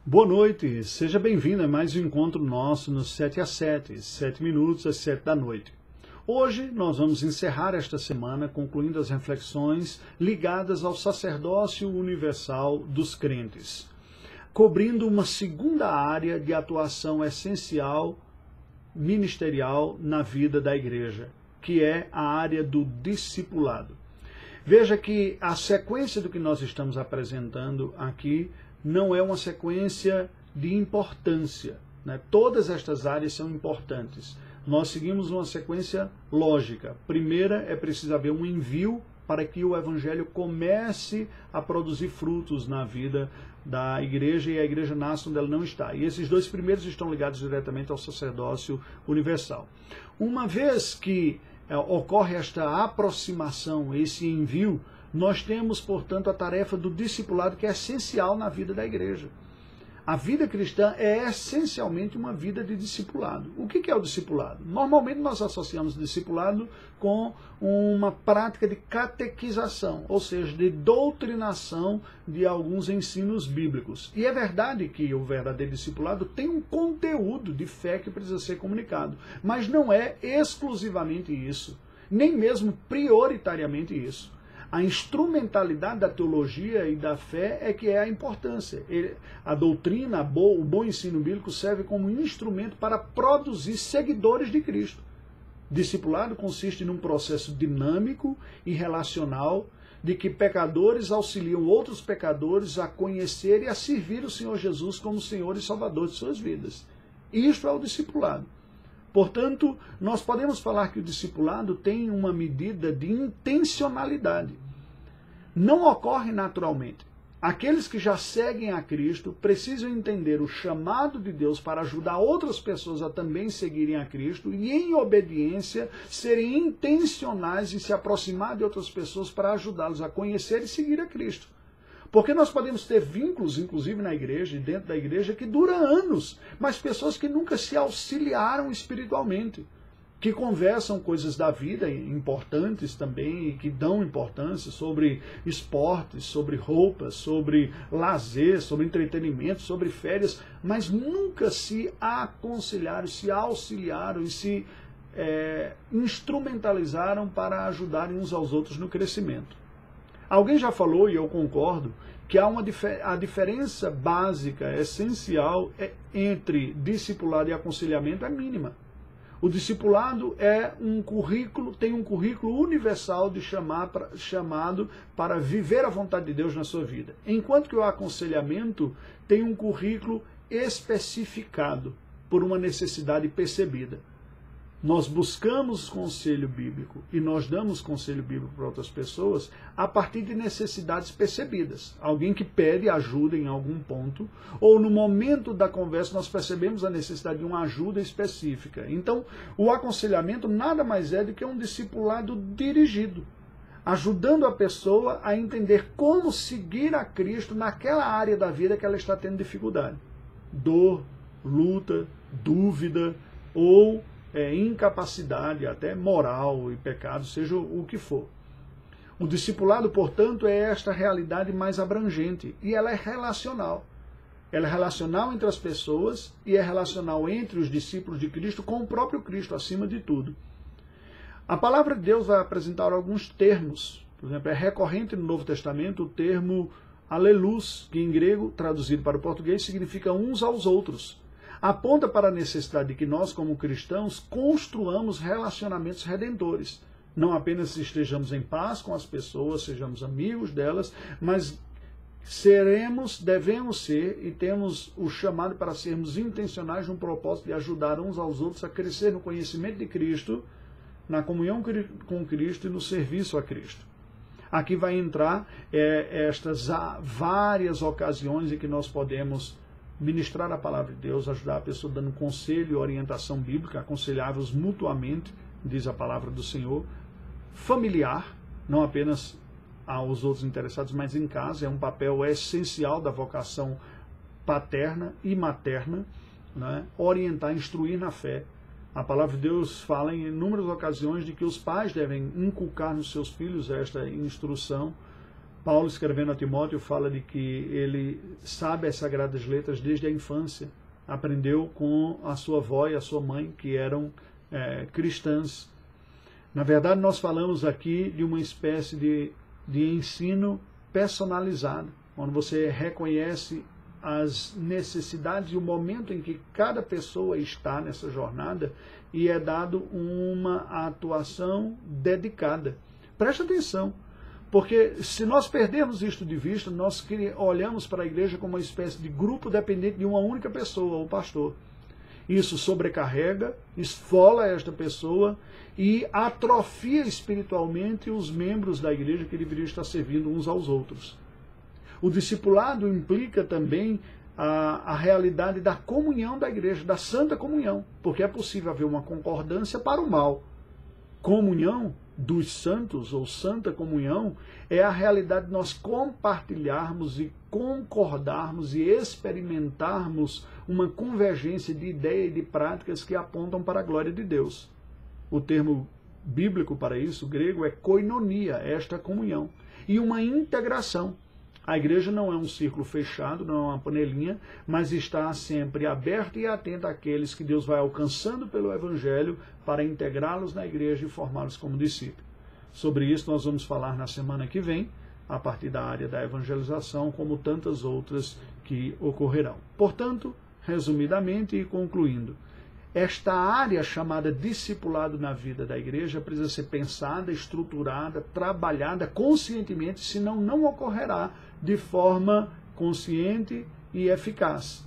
Boa noite, seja bem-vindo a mais um encontro nosso no 7 às 7, 7 minutos às 7 da noite. Hoje nós vamos encerrar esta semana concluindo as reflexões ligadas ao sacerdócio universal dos crentes, cobrindo uma segunda área de atuação essencial ministerial na vida da igreja, que é a área do discipulado. Veja que a sequência do que nós estamos apresentando aqui não é uma sequência de importância, né? Todas estas áreas são importantes. Nós seguimos uma sequência lógica. Primeira, é preciso haver um envio para que o evangelho comece a produzir frutos na vida da igreja e a igreja nasce onde ela não está. E esses dois primeiros estão ligados diretamente ao sacerdócio universal. Uma vez que ocorre esta aproximação, esse envio, nós temos, portanto, a tarefa do discipulado, que é essencial na vida da igreja. A vida cristã é essencialmente uma vida de discipulado. O que é o discipulado? Normalmente nós associamos discipulado com uma prática de catequização, ou seja, de doutrinação de alguns ensinos bíblicos. E é verdade que o verdadeiro discipulado tem um conteúdo de fé que precisa ser comunicado, mas não é exclusivamente isso, nem mesmo prioritariamente isso. A instrumentalidade da teologia e da fé é que é a importância. A doutrina, o bom ensino bíblico serve como instrumento para produzir seguidores de Cristo. Discipulado consiste num processo dinâmico e relacional de que pecadores auxiliam outros pecadores a conhecer e a servir o Senhor Jesus como Senhor e Salvador de suas vidas. Isto é o discipulado. Portanto, nós podemos falar que o discipulado tem uma medida de intencionalidade. Não ocorre naturalmente. Aqueles que já seguem a Cristo precisam entender o chamado de Deus para ajudar outras pessoas a também seguirem a Cristo e, em obediência, serem intencionais em se aproximar de outras pessoas para ajudá-los a conhecer e seguir a Cristo. Porque nós podemos ter vínculos, inclusive na igreja e dentro da igreja, que duram anos, mas pessoas que nunca se auxiliaram espiritualmente, que conversam coisas da vida importantes também e que dão importância sobre esportes, sobre roupas, sobre lazer, sobre entretenimento, sobre férias, mas nunca se aconselharam, se auxiliaram e se instrumentalizaram para ajudarem uns aos outros no crescimento. Alguém já falou, e eu concordo, que há a diferença básica, essencial, entre discipulado e aconselhamento é mínima. O discipulado tem um currículo universal de chamado para viver a vontade de Deus na sua vida. Enquanto que o aconselhamento tem um currículo especificado por uma necessidade percebida. Nós buscamos conselho bíblico e nós damos conselho bíblico para outras pessoas a partir de necessidades percebidas. Alguém que pede ajuda em algum ponto, ou no momento da conversa nós percebemos a necessidade de uma ajuda específica. Então, o aconselhamento nada mais é do que um discipulado dirigido, ajudando a pessoa a entender como seguir a Cristo naquela área da vida que ela está tendo dificuldade. Dor, luta, dúvida ou incapacidade, até moral e pecado, seja o que for. O discipulado, portanto, é esta realidade mais abrangente e ela é relacional. Ela é relacional entre as pessoas e é relacional entre os discípulos de Cristo com o próprio Cristo, acima de tudo. A palavra de Deus vai apresentar alguns termos. Por exemplo, é recorrente no Novo Testamento o termo aleluia, que em grego, traduzido para o português, significa uns aos outros. Aponta para a necessidade de que nós, como cristãos, construamos relacionamentos redentores. Não apenas estejamos em paz com as pessoas, sejamos amigos delas, mas devemos ser e temos o chamado para sermos intencionais no propósito de ajudar uns aos outros a crescer no conhecimento de Cristo, na comunhão com Cristo e no serviço a Cristo. Aqui vai entrar estas várias ocasiões em que nós podemos ministrar a palavra de Deus, ajudar a pessoa dando conselho e orientação bíblica, aconselhar-os mutuamente, diz a palavra do Senhor, familiar, não apenas aos outros interessados, mas em casa, é um papel essencial da vocação paterna e materna, né? Orientar, instruir na fé. A palavra de Deus fala em inúmeras ocasiões de que os pais devem inculcar nos seus filhos esta instrução, Paulo, escrevendo a Timóteo, fala de que ele sabe as Sagradas Letras desde a infância. Aprendeu com a sua avó e a sua mãe, que eram cristãs. Na verdade, nós falamos aqui de uma espécie de ensino personalizado, onde você reconhece as necessidades e o momento em que cada pessoa está nessa jornada e é dado uma atuação dedicada. Preste atenção, porque se nós perdermos isto de vista, nós olhamos para a igreja como uma espécie de grupo dependente de uma única pessoa, o pastor. Isso sobrecarrega, esfola esta pessoa e atrofia espiritualmente os membros da igreja que deveriam estar servindo uns aos outros. O discipulado implica também a realidade da comunhão da igreja, da santa comunhão, porque é possível haver uma concordância para o mal. Comunhão dos santos, ou santa comunhão, é a realidade de nós compartilharmos e concordarmos e experimentarmos uma convergência de ideias e de práticas que apontam para a glória de Deus. O termo bíblico para isso, grego, é koinonia, esta comunhão, e uma integração. A igreja não é um círculo fechado, não é uma panelinha, mas está sempre aberta e atenta àqueles que Deus vai alcançando pelo Evangelho para integrá-los na igreja e formá-los como discípulos. Sobre isso nós vamos falar na semana que vem, a partir da área da evangelização, como tantas outras que ocorrerão. Portanto, resumidamente e concluindo, esta área chamada discipulado na vida da igreja precisa ser pensada, estruturada, trabalhada conscientemente, senão não ocorrerá de forma consciente e eficaz.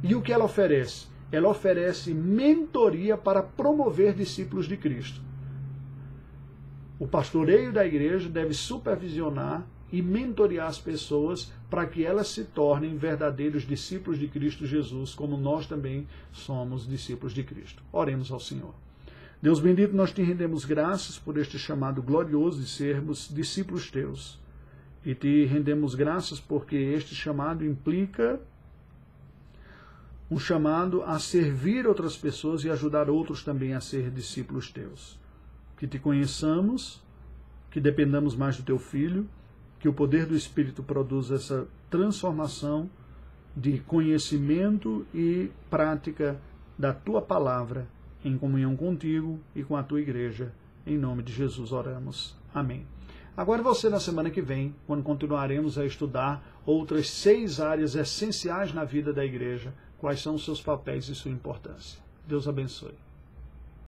E o que ela oferece? Ela oferece mentoria para promover discípulos de Cristo. O pastoreio da igreja deve supervisionar e mentorear as pessoas para que elas se tornem verdadeiros discípulos de Cristo Jesus, como nós também somos discípulos de Cristo. Oremos ao Senhor. Deus bendito, nós te rendemos graças por este chamado glorioso de sermos discípulos teus. E te rendemos graças porque este chamado implica um chamado a servir outras pessoas e ajudar outros também a ser discípulos teus. Que te conheçamos, que dependamos mais do teu Filho, que o poder do Espírito produza essa transformação de conhecimento e prática da tua palavra em comunhão contigo e com a tua igreja. Em nome de Jesus oramos. Amém. Agora você na semana que vem, quando continuaremos a estudar outras 6 áreas essenciais na vida da igreja, quais são os seus papéis e sua importância. Deus abençoe.